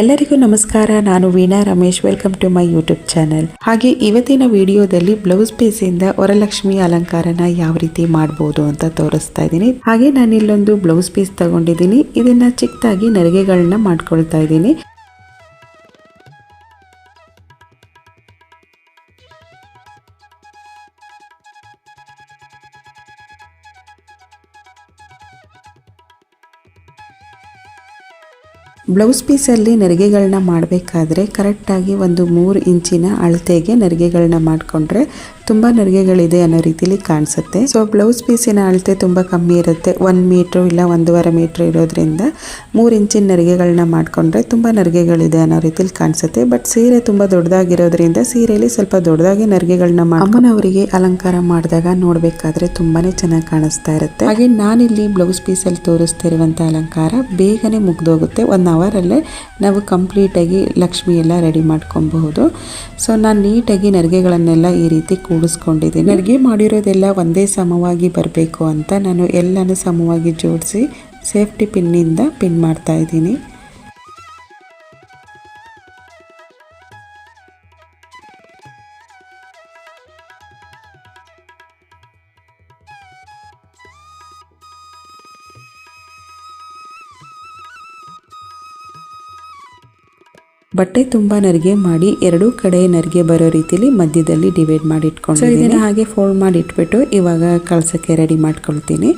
ಎಲ್ಲರಿಗೂ ನಮಸ್ಕಾರ. ನಾನು Veena Ramesh. Welcome to my YouTube channel. ಹಾಗೆ ಇವತ್ತಿನ ವಿಡಿಯೋದಲ್ಲಿ ಬ್ಲೌಸ್ ಪೀಸ್ ಇಂದ ವರಲಕ್ಷ್ಮಿ ಅಲಂಕಾರನ ಯಾವ ರೀತಿ ಮಾಡಬಹುದು ಅಂತ ತೋರಿಸ್ತಾ ಇದ್ದೀನಿ. ಹಾಗೆ ನಾನು ಇಲ್ಲೊಂದು ಬ್ಲೌಸ್ ಪೀಸ್ ತಗೊಂಡಿದ್ದೀನಿ. ಇದನ್ನ ಚಿಕ್ಕದಾಗಿ ನೆರಿಗೆಗಳನ್ನ ಮಾಡ್ಕೊಳ್ತಾ ಇದ್ದೀನಿ. ಬ್ಲೌಸ್ ಪೀಸಲ್ಲಿ ನೆರಿಗೆಗಳನ್ನ ಮಾಡಬೇಕಾದ್ರೆ ಕರೆಕ್ಟಾಗಿ ಒಂದು 3 ಇಂಚಿನ ಅಳತೆಗೆ ನೆರಿಗೆಗಳನ್ನ ಮಾಡಿಕೊಂಡ್ರೆ ತುಂಬ ನೆರಿಗೆಗಳಿದೆ ಅನ್ನೋ ರೀತಿಲಿ ಕಾಣಿಸುತ್ತೆ. ಸೊ ಬ್ಲೌಸ್ ಪೀಸಿನ ಅಳತೆ ತುಂಬ ಕಮ್ಮಿ ಇರುತ್ತೆ. 1 ಮೀಟ್ರು ಇಲ್ಲ 1.5 ಮೀಟ್ರ್ ಇರೋದ್ರಿಂದ 3 ಇಂಚಿನ ನೆರಿಗೆಗಳನ್ನ ಮಾಡಿಕೊಂಡ್ರೆ ತುಂಬ ನೆರಿಗೆಗಳಿದೆ ಅನ್ನೋ ರೀತಿಲಿ ಕಾಣಿಸುತ್ತೆ. ಬಟ್ ಸೀರೆ ತುಂಬ ದೊಡ್ಡದಾಗಿರೋದ್ರಿಂದ ಸೀರೆಯಲ್ಲಿ ಸ್ವಲ್ಪ ದೊಡ್ಡದಾಗಿ ನೆರಿಗೆಗಳನ್ನ ಅಮ್ಮನವರಿಗೆ ಅಲಂಕಾರ ಮಾಡಿದಾಗ ನೋಡಬೇಕಾದ್ರೆ ತುಂಬಾ ಚೆನ್ನಾಗಿ ಕಾಣಿಸ್ತಾ ಇರುತ್ತೆ. ಹಾಗೆ ನಾನಿಲ್ಲಿ ಬ್ಲೌಸ್ ಪೀಸಲ್ಲಿ ತೋರಿಸ್ತಿರುವಂಥ ಅಲಂಕಾರ ಬೇಗನೆ ಮುಗ್ದೋಗುತ್ತೆ. 1 ಅವರಲ್ಲೇ ನಾವು ಕಂಪ್ಲೀಟಾಗಿ ಲಕ್ಷ್ಮಿ ಎಲ್ಲ ರೆಡಿ ಮಾಡ್ಕೊಬಹುದು. ಸೊ ನಾನು ನೀಟಾಗಿ ನೆರಿಗೆಗಳನ್ನೆಲ್ಲ ಈ ರೀತಿ ಕೂಡಿಸ್ಕೊಂಡಿದ್ದೀನಿ. ನೆರಿಗೆ ಮಾಡಿರೋದೆಲ್ಲ ಒಂದೇ ಸಮವಾಗಿ ಬರಬೇಕು ಅಂತ ನಾನು ಎಲ್ಲನೂ ಸಮವಾಗಿ ಜೋಡಿಸಿ ಸೇಫ್ಟಿ ಪಿನ್ನಿಂದ ಪಿನ್ ಮಾಡ್ತಾ ಇದ್ದೀನಿ. ಬಟ್ಟೆ ತುಂಬ ನೆರಿಗೆ ಮಾಡಿ 2 ಕಡೆ ನೆರಿಗೆ ಬರೋ ರೀತಿಲಿ ಮಧ್ಯದಲ್ಲಿ ಡಿವೈಡ್ ಮಾಡಿ ಇಟ್ಕೊಂಡು ಇದನ್ನ ಹಾಗೆ ಫೋಲ್ಡ್ ಮಾಡಿ ಇಟ್ಬಿಟ್ಟು ಇವಾಗ ಕಳ್ಸಕ್ಕೆ ರೆಡಿ ಮಾಡ್ಕೊಳ್ತೀನಿ.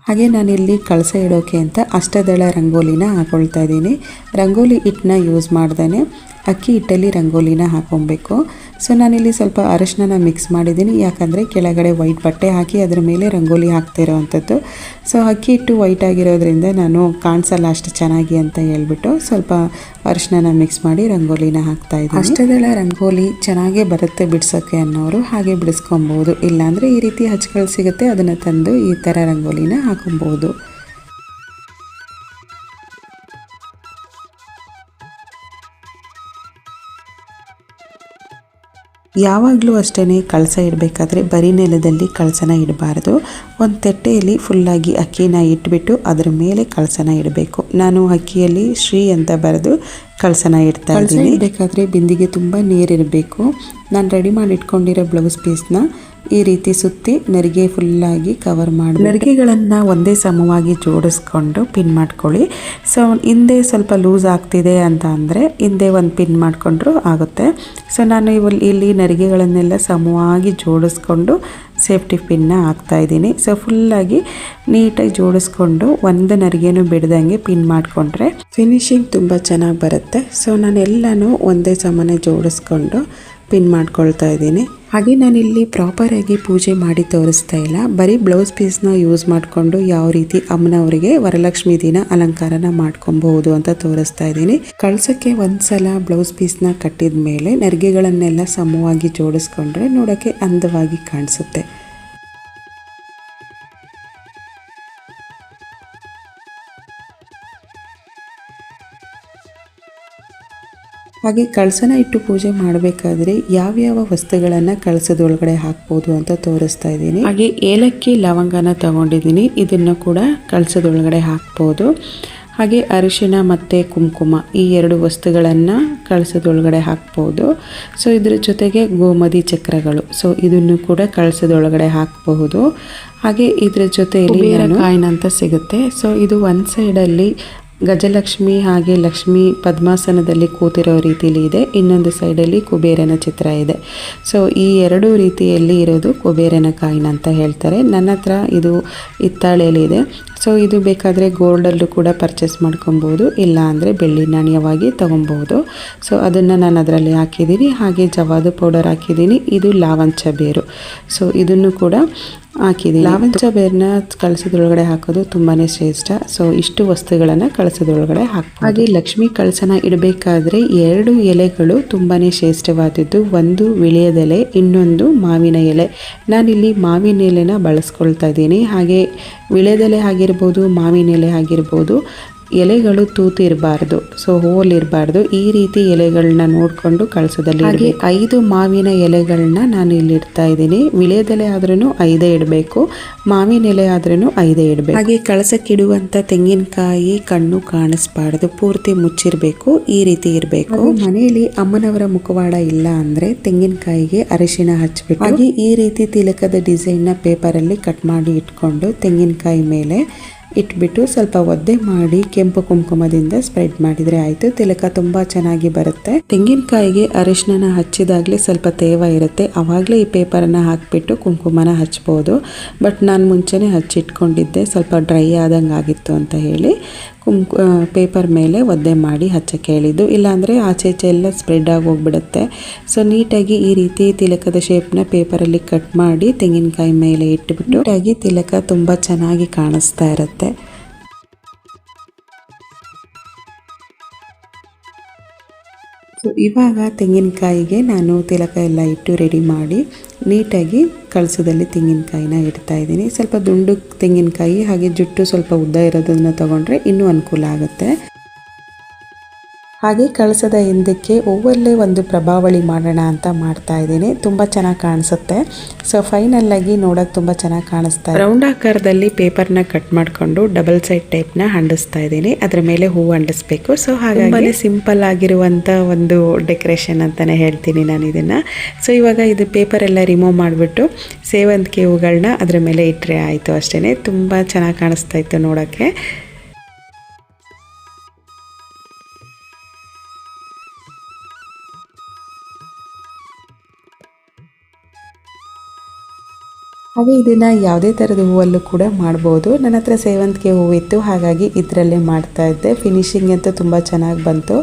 ಹಾಗೆ ನಾನಿಲ್ಲಿ ಕಳಸ ಇಡೋಕೆ ಅಂತ ಅಷ್ಟದಳ ರಂಗೋಲಿನ ಹಾಕೊಳ್ತಾ ಇದ್ದೀನಿ. ರಂಗೋಲಿ ಹಿಟ್ಟನ್ನ ಯೂಸ್ ಮಾಡ್ದೇ ಅಕ್ಕಿ ಹಿಟ್ಟಲ್ಲಿ ರಂಗೋಲಿನ ಹಾಕೊಬೇಕು. ಸೊ ನಾನಿಲ್ಲಿ ಸ್ವಲ್ಪ ಅರಿಶಿನ ಮಿಕ್ಸ್ ಮಾಡಿದ್ದೀನಿ. ಯಾಕಂದರೆ ಕೆಳಗಡೆ ವೈಟ್ ಬಟ್ಟೆ ಹಾಕಿ ಅದರ ಮೇಲೆ ರಂಗೋಲಿ ಹಾಕ್ತಿರೋ ಅಂಥದ್ದು. ಸೊ ಅಕ್ಕಿ ಹಿಟ್ಟು ವೈಟ್ ಆಗಿರೋದ್ರಿಂದ ನಾನು ಕಾಣಿಸಲ್ಲ ಅಷ್ಟು ಚೆನ್ನಾಗಿ ಅಂತ ಹೇಳ್ಬಿಟ್ಟು ಸ್ವಲ್ಪ ಅರಿಶಿನ ಮಿಕ್ಸ್ ಮಾಡಿ ರಂಗೋಲಿನ ಹಾಕ್ತಾ ಇದ್ದೀನಿ. ಅಷ್ಟದಳ ರಂಗೋಲಿ ಚೆನ್ನಾಗೇ ಬರುತ್ತೆ ಬಿಡ್ಸೋಕ್ಕೆ ಅನ್ನೋರು ಹಾಗೆ ಬಿಡಿಸ್ಕೊಬೋದು. ಇಲ್ಲಾಂದರೆ ಈ ರೀತಿ ಹಚ್ಗಳು ಸಿಗುತ್ತೆ, ಅದನ್ನು ತಂದು ಈ ಥರ ರಂಗೋಲಿನ ಹಾಕೊಬೋದು. ಯಾವಾಗಲೂ ಅಷ್ಟೇ ಕಳಸ ಇಡಬೇಕಾದ್ರೆ ಬರೀ ನೆಲದಲ್ಲಿ ಕಳಸನ ಇಡಬಾರ್ದು. ಒಂದು ತಟ್ಟೆಯಲ್ಲಿ ಫುಲ್ಲಾಗಿ ಅಕ್ಕಿನ ಇಟ್ಬಿಟ್ಟು ಅದರ ಮೇಲೆ ಕಳಸನ ಇಡಬೇಕು. ನಾನು ಅಕ್ಕಿಯಲ್ಲಿ ಶ್ರೀ ಅಂತ ಬರೆದು ಕಳಸನ ಇಡ್ತಾ ಇದ್ದೀನಿ. ಇಡಬೇಕಾದ್ರೆ ಬಿಂದಿಗೆ ತುಂಬ ನೀರಿರಬೇಕು. ನಾನು ರೆಡಿ ಮಾಡಿ ಇಟ್ಕೊಂಡಿರೋ ಬ್ಲೌಸ್ ಪೀಸ್ನ ಈ ರೀತಿ ಸುತ್ತಿ ನೆರಿಗೆ ಫುಲ್ಲಾಗಿ ಕವರ್ ಮಾಡಿ ನೆರಿಗೆಗಳನ್ನು ಒಂದೇ ಸಮವಾಗಿ ಜೋಡಿಸ್ಕೊಂಡು ಪಿನ್ ಮಾಡ್ಕೊಳ್ಳಿ. ಸೊ ಹಿಂದೆ ಸ್ವಲ್ಪ ಲೂಸ್ ಆಗ್ತಿದೆ ಅಂತ ಅಂದರೆ ಹಿಂದೆ ಒಂದು ಪಿನ್ ಮಾಡಿಕೊಂಡ್ರೂ ಆಗುತ್ತೆ. ಸೊ ನಾನು ಇಲ್ಲಿ ನೆರಿಗೆಗಳನ್ನೆಲ್ಲ ಸಮವಾಗಿ ಜೋಡಿಸ್ಕೊಂಡು ಸೇಫ್ಟಿ ಪಿನ್ನ ಹಾಕ್ತಾ ಇದ್ದೀನಿ. ಸೊ ಫುಲ್ಲಾಗಿ ನೀಟಾಗಿ ಜೋಡಿಸ್ಕೊಂಡು ಒಂದು ನೆರಿಗೆನೂ ಬಿಡ್ದಂಗೆ ಪಿನ್ ಮಾಡಿಕೊಂಡ್ರೆ ಫಿನಿಶಿಂಗ್ ತುಂಬ ಚೆನ್ನಾಗಿ ಬರುತ್ತೆ. ಸೊ ನಾನೆಲ್ಲನೂ ಒಂದೇ ಸಮನೆ ಜೋಡಿಸ್ಕೊಂಡು ಪಿನ್ ಮಾಡ್ಕೊಳ್ತಾ ಇದ್ದೀನಿ. ಹಾಗೆ ನಾನಿಲ್ಲಿ ಪ್ರಾಪರಾಗಿ ಪೂಜೆ ಮಾಡಿ ತೋರಿಸ್ತಾ ಇಲ್ಲ, ಬರೀ ಬ್ಲೌಸ್ ಪೀಸ್ನ ಯೂಸ್ ಮಾಡಿಕೊಂಡು ಯಾವ ರೀತಿ ಅಮ್ಮನವರಿಗೆ ವರಲಕ್ಷ್ಮಿ ದಿನ ಅಲಂಕಾರನ ಮಾಡ್ಕೊಬಹುದು ಅಂತ ತೋರಿಸ್ತಾ ಇದ್ದೀನಿ. ಕಳ್ಸಕ್ಕೆ ಒಂದ್ಸಲ ಬ್ಲೌಸ್ ಪೀಸ್ನ ಕಟ್ಟಿದ ಮೇಲೆ ನೆರಿಗೆಗಳನ್ನೆಲ್ಲ ಸಮವಾಗಿ ಜೋಡಿಸ್ಕೊಂಡ್ರೆ ನೋಡೋಕ್ಕೆ ಅಂದವಾಗಿ ಕಾಣಿಸುತ್ತೆ. ಹಾಗೆ ಕಳಸನ ಇಟ್ಟು ಪೂಜೆ ಮಾಡಬೇಕಾದ್ರೆ ಯಾವ್ಯಾವ ವಸ್ತುಗಳನ್ನು ಕಳಸದೊಳಗಡೆ ಹಾಕ್ಬೋದು ಅಂತ ತೋರಿಸ್ತಾ ಇದ್ದೀನಿ. ಹಾಗೆ ಏಲಕ್ಕಿ ಲವಂಗನ ತಗೊಂಡಿದ್ದೀನಿ, ಇದನ್ನು ಕೂಡ ಕಳಸದೊಳಗಡೆ ಹಾಕ್ಬೋದು. ಹಾಗೆ ಅರಿಶಿಣ ಮತ್ತು ಕುಂಕುಮ ಈ 2 ವಸ್ತುಗಳನ್ನು ಕಳಸದೊಳಗಡೆ ಹಾಕ್ಬೋದು. ಸೊ ಇದ್ರ ಜೊತೆಗೆ ಗೋಮತಿ ಚಕ್ರಗಳು, ಸೊ ಇದನ್ನು ಕೂಡ ಕಳಸದೊಳಗಡೆ ಹಾಕಬಹುದು. ಹಾಗೆ ಇದ್ರ ಜೊತೆಯಲ್ಲಿ ಕಾಯಿನ್ ಅಂತ ಸಿಗುತ್ತೆ. ಸೊ ಇದು ಒಂದು ಸೈಡಲ್ಲಿ ಗಜಲಕ್ಷ್ಮಿ ಹಾಗೆ ಲಕ್ಷ್ಮಿ ಪದ್ಮಾಸನದಲ್ಲಿ ಕೂತಿರೋ ರೀತಿಯಲ್ಲಿ ಇದೆ, ಇನ್ನೊಂದು ಸೈಡಲ್ಲಿ ಕುಬೇರನ ಚಿತ್ರ ಇದೆ. ಸೊ ಈ 2 ರೀತಿಯಲ್ಲಿ ಇರೋದು ಕುಬೇರನ ಕಾಯಿನ್ ಅಂತ ಹೇಳ್ತಾರೆ. ನನ್ನ ಹತ್ರ ಇದು ಹಿತ್ತಾಳೆಯಲ್ಲಿ ಇದೆ. ಸೊ ಇದು ಬೇಕಾದರೆ ಗೋಲ್ಡಲ್ಲೂ ಕೂಡ ಪರ್ಚೇಸ್ ಮಾಡ್ಕೊಬೋದು, ಇಲ್ಲ ಅಂದರೆ ಬೆಳ್ಳಿ ನಾಣ್ಯವಾಗಿ ತೊಗೊಬೋದು. ಸೊ ಅದನ್ನು ನಾನು ಅದರಲ್ಲಿ ಹಾಕಿದ್ದೀನಿ. ಹಾಗೆ ಜವಾದು ಪೌಡರ್ ಹಾಕಿದ್ದೀನಿ. ಇದು ಲಾವಂಚ ಬೇರು, ಸೊ ಇದನ್ನು ಕೂಡ ಹಾಕಿದ್ದೀನಿ. ಲಾವಂಚ ಬೇರನ್ನ ಕಳಸದೊಳಗಡೆ ಹಾಕೋದು ತುಂಬಾ ಶ್ರೇಷ್ಠ. ಸೊ ಇಷ್ಟು ವಸ್ತುಗಳನ್ನು ಕಳಸದೊಳಗಡೆ ಹಾಕ್ಬೋದು. ಹಾಗೆ ಲಕ್ಷ್ಮಿ ಕಳಸನ ಇಡಬೇಕಾದ್ರೆ 2 ಎಲೆಗಳು ತುಂಬಾ ಶ್ರೇಷ್ಠವಾದದ್ದು. ಒಂದು ವಿಳೆಯದೆಲೆ, ಇನ್ನೊಂದು ಮಾವಿನ ಎಲೆ. ನಾನಿಲ್ಲಿ ಮಾವಿನ ಎಲೆನ ಬಳಸ್ಕೊಳ್ತಾ ಇದ್ದೀನಿ. ಹಾಗೆ ವಿಳೆದೆಲೆ ಆಗಿರ್ಬೋದು, ಮಾವಿನ ಎಲೆ ಆಗಿರ್ಬೋದು, ಎಲೆಗಳು ತೂತು ಇರಬಾರ್ದು, ಸೊ ಹೋಲ್ ಇರಬಾರ್ದು. ಈ ರೀತಿ ಎಲೆಗಳನ್ನ ನೋಡಿಕೊಂಡು ಕಳಸದಲ್ಲಿ ಹಾಗೆ 5 ಮಾವಿನ ಎಲೆಗಳನ್ನ ನಾನು ಇಲ್ಲಿ ಇಡ್ತಾ ಇದ್ದೀನಿ. ವಿಳೆದೆಲೆ ಆದ್ರೂ 5 ಇಡಬೇಕು, ಮಾವಿನ ಎಲೆ ಆದ್ರೂ 5 ಇಡಬೇಕು. ಹಾಗೆ ಕಳಸಕ್ಕಿಡುವಂಥ ತೆಂಗಿನಕಾಯಿ ಕಣ್ಣು ಕಾಣಿಸ್ಬಾರ್ದು, ಪೂರ್ತಿ ಮುಚ್ಚಿರಬೇಕು, ಈ ರೀತಿ ಇರಬೇಕು. ಮನೆಯಲ್ಲಿ ಅಮ್ಮನವರ ಮುಖವಾಡ ಇಲ್ಲ ಅಂದರೆ ತೆಂಗಿನಕಾಯಿಗೆ ಅರಿಶಿನ ಹಚ್ಬಿಟ್ಟು ಹಾಗೆ ಈ ರೀತಿ ತಿಲಕದ ಡಿಸೈನ್ನ ಪೇಪರಲ್ಲಿ ಕಟ್ ಮಾಡಿ ಇಟ್ಕೊಂಡು ತೆಂಗಿನಕಾಯಿ ಮೇಲೆ ಇಟ್ಬಿಟ್ಟು ಸ್ವಲ್ಪ ಒದ್ದೆ ಮಾಡಿ ಕೆಂಪು ಕುಂಕುಮದಿಂದ ಸ್ಪ್ರೆಡ್ ಮಾಡಿದರೆ ಆಯಿತು. ತಿಲಕ ತುಂಬ ಚೆನ್ನಾಗಿ ಬರುತ್ತೆ. ತೆಂಗಿನಕಾಯಿಗೆ ಅರಿಶಿನ ಹಚ್ಚಿದಾಗಲೇ ಸ್ವಲ್ಪ ತೇವ ಇರುತ್ತೆ, ಆವಾಗಲೇ ಈ ಪೇಪರನ್ನು ಹಾಕಿಬಿಟ್ಟು ಕುಂಕುಮನ ಹಚ್ಬೋದು. ಬಟ್ ನಾನು ಮುಂಚೆನೇ ಹಚ್ಚಿಟ್ಕೊಂಡಿದ್ದೆ, ಸ್ವಲ್ಪ ಡ್ರೈ ಆದಂಗೆ ಆಗಿತ್ತು ಅಂತ ಹೇಳಿ ಪೇಪರ್ ಮೇಲೆ ಒದ್ದೆ ಮಾಡಿ ಹಚ್ಚಕ್ಕೆ ಹೇಳಿದ್ದು. ಇಲ್ಲಾಂದರೆ ಆಚೆ ಈಚೆ ಎಲ್ಲ ಸ್ಪ್ರೆಡ್ ಆಗಿ ಹೋಗ್ಬಿಡುತ್ತೆ. ಸೊ ನೀಟಾಗಿ ಈ ರೀತಿ ತಿಲಕದ ಶೇಪ್ನ ಪೇಪರಲ್ಲಿ ಕಟ್ ಮಾಡಿ ತೆಂಗಿನಕಾಯಿ ಮೇಲೆ ಇಟ್ಬಿಟ್ಟು ನೀಟಾಗಿ ತಿಲಕ ತುಂಬ ಚೆನ್ನಾಗಿ ಕಾಣಿಸ್ತಾ ಇರುತ್ತೆ. ಸೊ ಇವಾಗ ತೆಂಗಿನಕಾಯಿಗೆ ನಾನು ತಿಲಕ ಎಲ್ಲ ಇಟ್ಟು ರೆಡಿ ಮಾಡಿ ನೀಟಾಗಿ ಕಳಸದಲ್ಲಿ ತೆಂಗಿನಕಾಯಿನ ಇಡ್ತಾ ಇದ್ದೀನಿ. ಸ್ವಲ್ಪ ದುಂಡು ತೆಂಗಿನಕಾಯಿ ಹಾಗೆ ಜುಟ್ಟು ಸ್ವಲ್ಪ ಉದ್ದ ಇರೋದನ್ನು ತಗೊಂಡ್ರೆ ಇನ್ನೂ ಅನುಕೂಲ ಆಗುತ್ತೆ. ಹಾಗೆ ಕಳಸದ ಹಿಂದಕ್ಕೆ ಹೂವಲ್ಲೇ ಒಂದು ಪ್ರಭಾವಳಿ ಮಾಡೋಣ ಅಂತ ಮಾಡ್ತಾ ಇದ್ದೀನಿ. ತುಂಬ ಚೆನ್ನಾಗಿ ಕಾಣಿಸುತ್ತೆ. ಸೊ ಫೈನಲ್ ಆಗಿ ನೋಡೋಕೆ ತುಂಬ ಚೆನ್ನಾಗಿ ಕಾಣಿಸ್ತಾ ಇದೆ. ರೌಂಡ್ ಆಕಾರದಲ್ಲಿ ಪೇಪರ್ನ ಕಟ್ ಮಾಡಿಕೊಂಡು ಡಬಲ್ ಸೈಡ್ ಟೈಪ್ನ ಅಂಟಿಸ್ತಾ ಇದ್ದೀನಿ. ಅದ್ರ ಮೇಲೆ ಹೂವು ಅಂಟಿಸ್ಬೇಕು. ಸೊ ಹಾಗಾಗಿ ಸಿಂಪಲ್ ಆಗಿರುವಂಥ ಒಂದು ಡೆಕೋರೇಷನ್ ಅಂತಲೇ ಹೇಳ್ತೀನಿ ನಾನು ಇದನ್ನು. ಸೊ ಇವಾಗ ಇದು ಪೇಪರ್ ಎಲ್ಲ ರಿಮೂವ್ ಮಾಡಿಬಿಟ್ಟು ಸೇವಂತಿಗೆ ಹೂಗಳನ್ನ ಅದ್ರ ಮೇಲೆ ಇಟ್ಟರೆ ಆಯಿತು ಅಷ್ಟೇ. ತುಂಬ ಚೆನ್ನಾಗಿ ಕಾಣಿಸ್ತಾ ಇತ್ತು ನೋಡೋಕ್ಕೆ. ಹಾಗೆ ಇದನ್ನು ಯಾವುದೇ ಥರದ ಹೂವಲ್ಲೂ ಕೂಡ ಮಾಡ್ಬೋದು. ನನ್ನ ಹತ್ರ ಸೇವಂತಿಗೆ ಹೂವಿತ್ತು, ಹಾಗಾಗಿ ಇದರಲ್ಲೇ ಮಾಡ್ತಾ ಇದ್ದೆ. ಫಿನಿಶಿಂಗ್ ಅಂತೂ ತುಂಬ ಚೆನ್ನಾಗಿ ಬಂತು.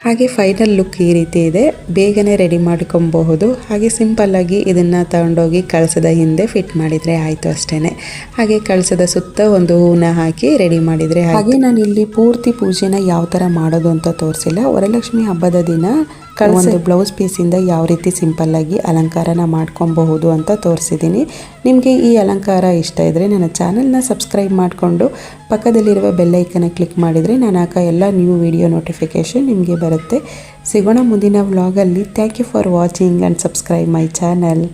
ಹಾಗೆ ಫೈನಲ್ ಲುಕ್ ಈ ರೀತಿ ಇದೆ. ಬೇಗನೆ ರೆಡಿ ಮಾಡ್ಕೊಬಹುದು. ಹಾಗೆ ಸಿಂಪಲ್ಲಾಗಿ ಇದನ್ನು ತಗೊಂಡೋಗಿ ಕಳಸದ ಹಿಂದೆ ಫಿಟ್ ಮಾಡಿದರೆ ಆಯಿತು ಅಷ್ಟೇ. ಹಾಗೆ ಕಳಸದ ಸುತ್ತ ಒಂದು ಹೂವನ್ನ ಹಾಕಿ ರೆಡಿ ಮಾಡಿದರೆ ಹಾಗೆ ನಾನು ಇಲ್ಲಿ ಪೂರ್ತಿ ಪೂಜೆನ ಯಾವ ಥರ ಮಾಡೋದು ಅಂತ ತೋರಿಸಿಲ್ಲ. ವರಲಕ್ಷ್ಮಿ ಹಬ್ಬದ ದಿನ ಒಂದು ಬ್ಲೌಸ್ ಪೀಸಿಂದ ಯಾವ ರೀತಿ ಸಿಂಪಲ್ಲಾಗಿ ಅಲಂಕಾರನ ಮಾಡ್ಕೊಬಹುದು ಅಂತ ತೋರಿಸಿದ್ದೀನಿ. ನಿಮಗೆ ಈ ಅಲಂಕಾರ ಇಷ್ಟ ಇದ್ದರೆ ನನ್ನ ಚಾನಲ್ನ ಸಬ್ಸ್ಕ್ರೈಬ್ ಮಾಡಿಕೊಂಡು ಪಕ್ಕದಲ್ಲಿರುವ ಬೆಲ್ಲೈಕನ್ನ ಕ್ಲಿಕ್ ಮಾಡಿದರೆ ನಾನು ಹಾಕೋ ಎಲ್ಲ ನ್ಯೂ ವಿಡಿಯೋ ನೋಟಿಫಿಕೇಷನ್ ನಿಮಗೆ ಬರುತ್ತೆ. ಸಿಗೋಣ ಮುಂದಿನ ವ್ಲಾಗಲ್ಲಿ. Thank you for watching and subscribe my channel.